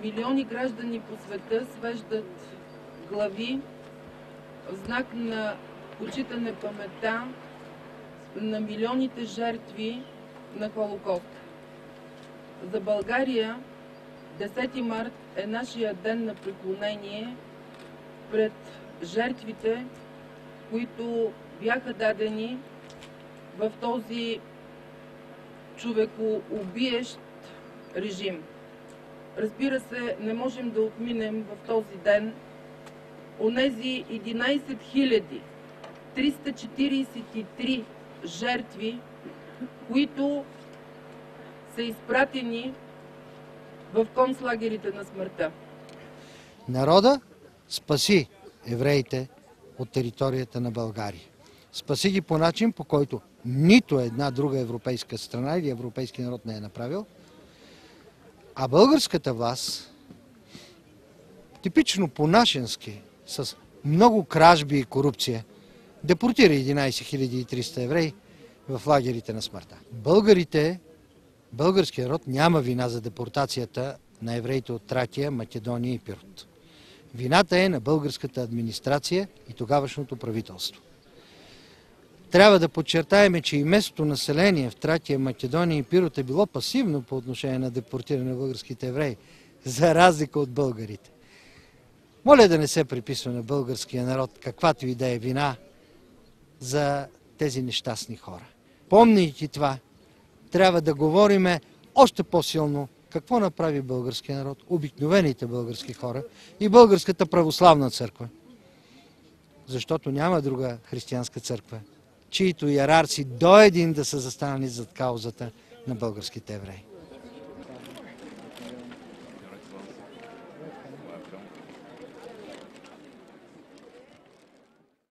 Милиони граждани по света свеждат глави в знак на почитане паметта на милионите жертви на Холокоста. За България 10 март е нашия ден на преклонение пред жертвите, които бяха дадени в този човекоубиещ режим. Разбира се, не можем да отминем в този ден онези 11 343 жертви, които са изпратени в концлагерите на смъртта. Народа спаси евреите от територията на България. Спаси ги по начин, по който нито една друга европейска страна или европейски народ не е направил. А българската власт, типично по-нашенски, с много кражби и корупция, депортира 11 300 евреи в лагерите на смъртта. Българският народ няма вина за депортацията на евреите от Тракия, Македония и Пирот. Вината е на българската администрация и тогавашното правителство. Трябва да подчертаем, че и местното население в Тракия, Македония и Пирот е било пасивно по отношение на депортиране на българските евреи, за разлика от българите. Моля да не се приписва на българския народ каквато и да е вина за тези нещастни хора. Помнейки това, трябва да говориме още по-силно какво направи българския народ, обикновените български хора и Българската православна църква. Защото няма друга християнска църква, чието иерарси до един да са застанали зад каузата на българските евреи.